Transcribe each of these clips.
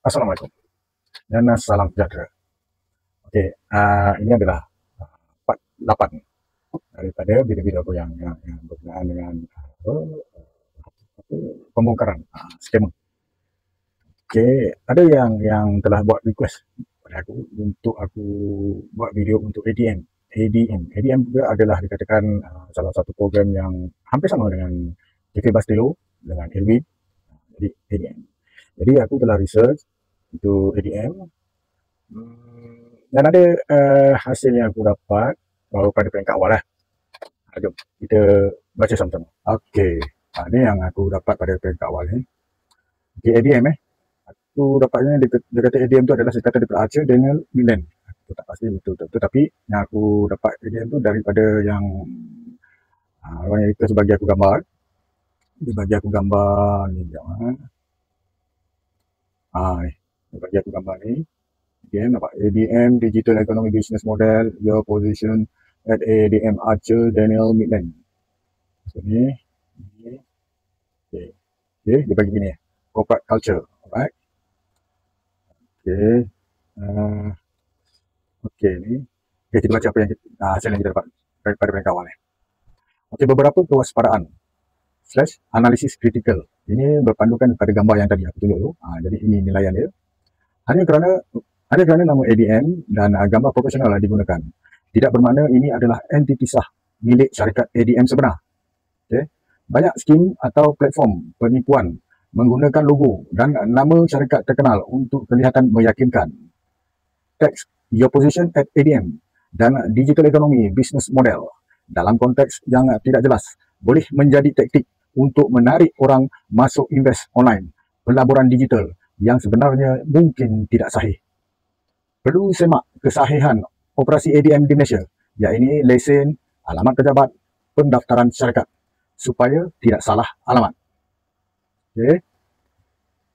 Assalamualaikum dan salam sejahtera. Okey, ini adalah part 8 daripada video-video aku yang berkenaan dengan pembongkaran skema. Okey, ada yang telah buat request pada aku untuk aku buat video untuk ADM juga adalah dikatakan salah satu program yang hampir sama dengan TV Bastilo dengan Elvin. Jadi ADM. Jadi aku telah research untuk ADM dan ada hasil yang aku dapat baru pada peringkat awal lah. Jom kita baca sama-sama. Okey, ini yang aku dapat pada peringkat awal ni. Okay, ADM aku dapatnya dia kata ADM tu adalah singkatan daripada Archer Daniel Millen. Aku tak pasti betul tapi yang aku dapat ADM tu daripada yang orang yang request bagi aku gambar. Dia bagi aku gambar ni sekejap ni. Dia bagi aku gambar ni. ADM nampak ADM Digital Economy Business Model, your position at ADM Archer Daniel Millen. So ni. Okay, dia bagi gini corporate culture. Alright. Okey. Okey ni. Okay, kita baca apa yang hasil yang kita dapat daripada peringkat awal ni. Okey, beberapa kewaspadaan / analisis kritikal. Ini berpandukan pada gambar yang tadi aku tunjuk tu. Jadi ini nilaian dia. Hanya kerana nama ADM dan gambar profesional digunakan, tidak bermakna ini adalah entiti sah milik syarikat ADM sebenar. Okay. Banyak skim atau platform penipuan menggunakan logo dan nama syarikat terkenal untuk kelihatan meyakinkan. Teks your position at ADM dan digital economy business model dalam konteks yang tidak jelas boleh menjadi taktik untuk menarik orang masuk invest online pelaburan digital yang sebenarnya mungkin tidak sahih. Perlu semak kesahihan operasi ADM di Malaysia, iaitu lesen, alamat pejabat, pendaftaran syarikat supaya tidak salah alamat. Okay.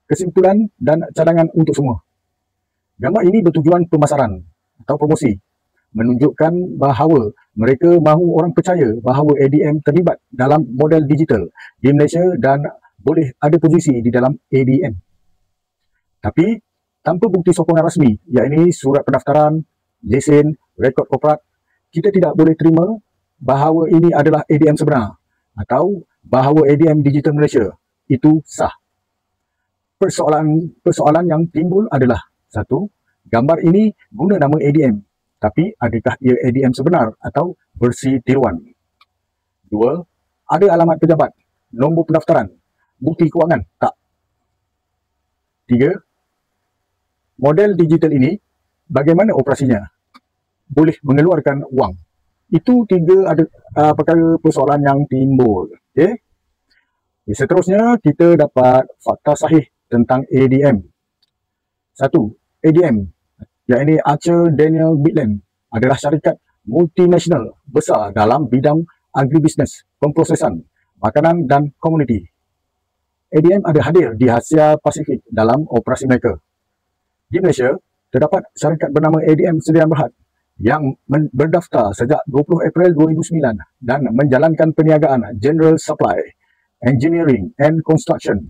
Kesimpulan dan cadangan untuk semua. Gambar ini bertujuan pemasaran atau promosi, menunjukkan bahawa mereka mahu orang percaya bahawa ADM terlibat dalam model digital di Malaysia dan boleh ada posisi di dalam ADM. Tapi tanpa bukti sokongan rasmi, iaitu surat pendaftaran, lesen, rekod korporat, kita tidak boleh terima bahawa ini adalah ADM sebenar atau bahawa ADM Digital Malaysia itu sah. Persoalan yang timbul adalah: 1. Gambar ini guna nama ADM, tapi adakah ia ADM sebenar atau versi tiruan? 2. Ada alamat pejabat, nombor pendaftaran, bukti kewangan? Tak. 3. Model digital ini bagaimana operasinya? Boleh mengeluarkan wang? Itu 3 perkara persoalan yang timbul. Okay. Seterusnya kita dapat fakta sahih tentang ADM. 1. ADM, iaitu Archer Daniel Millen, adalah syarikat multinasional besar dalam bidang agribisnes, pemprosesan, makanan dan komuniti. ADM ada hadir di Asia Pasifik dalam operasi mereka. Di Malaysia, terdapat syarikat bernama ADM Sdn Bhd yang berdaftar sejak 20 April 2009 dan menjalankan perniagaan general supply, engineering and construction,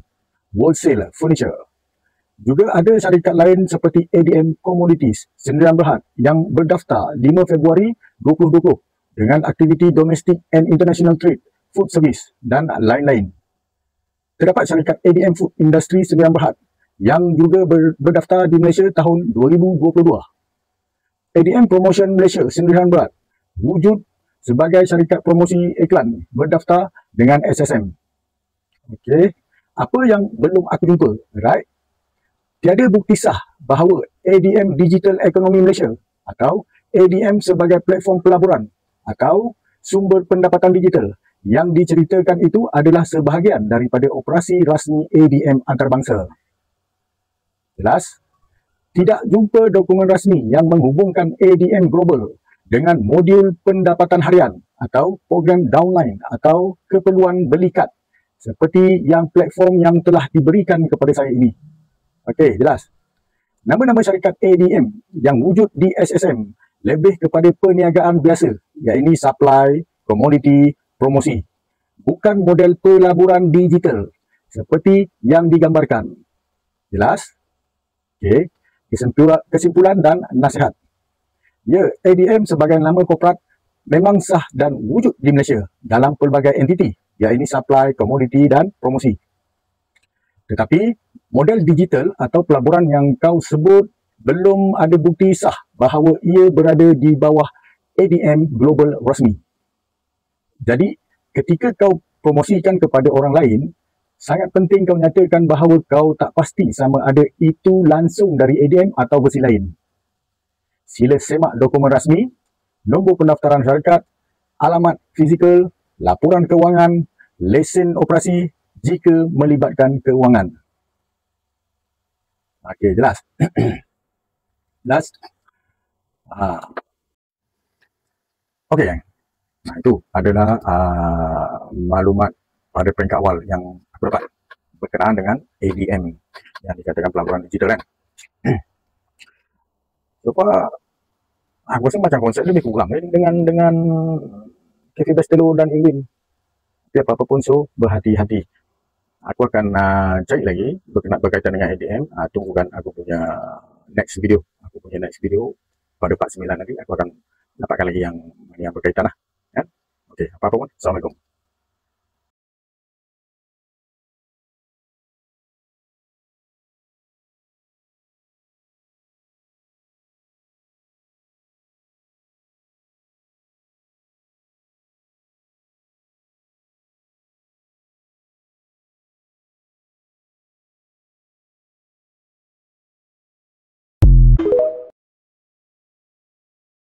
wholesale furniture. Juga ada syarikat lain seperti ADM Commodities Sdn Bhd yang berdaftar 5 Februari 2020 dengan aktiviti domestic and international trade, food service dan lain-lain. Terdapat syarikat ADM Food Industry Sdn Bhd yang juga berdaftar di Malaysia tahun 2022. ADM Promotion Malaysia Sdn Bhd wujud sebagai syarikat promosi iklan berdaftar dengan SSM. Okey, apa yang belum aku jumpa, right? Tiada bukti sah bahawa ADM Digital Economy Malaysia atau ADM sebagai platform pelaburan atau sumber pendapatan digital yang diceritakan itu adalah sebahagian daripada operasi rasmi ADM antarabangsa. Jelas? Tidak jumpa dokumen rasmi yang menghubungkan ADM Global dengan modul pendapatan harian atau program downline atau keperluan belikat seperti yang platform yang telah diberikan kepada saya ini. Okey, jelas. Nama-nama syarikat ADM yang wujud di SSM lebih kepada perniagaan biasa, iaitu supply, komoditi, promosi. Bukan model pelaburan digital seperti yang digambarkan. Jelas? Okey, kesimpulan dan nasihat. Ya, ADM sebagai nama korporat memang sah dan wujud di Malaysia dalam pelbagai entiti, iaitu supply, komoditi dan promosi. Tetapi, model digital atau pelaburan yang kau sebut belum ada bukti sah bahawa ia berada di bawah ADM global rasmi. Jadi, ketika kau promosikan kepada orang lain, sangat penting kau nyatakan bahawa kau tak pasti sama ada itu langsung dari ADM atau versi lain. Sila semak dokumen rasmi, nombor pendaftaran syarikat, alamat fizikal, laporan kewangan, lesen operasi jika melibatkan keuangan. Okey, jelas. Jelas? Okey, gang. Nah, itu adalah maklumat pada peringkat awal yang aku dapat berkenaan dengan ADM yang dikatakan pelaburan digital kan. So far, aku rasa macam konsep lebih kurang dengan Cafe Best Telur dan Irwin. Tapi apa-apa pun, so berhati-hati. Aku akan cari lagi berkaitan dengan ADM. Tunggukan aku punya next video. Aku punya next video pada part 9 nanti aku akan dapatkan lagi yang berkaitan lah. Ya? Okey, apa-apa pun. Assalamualaikum.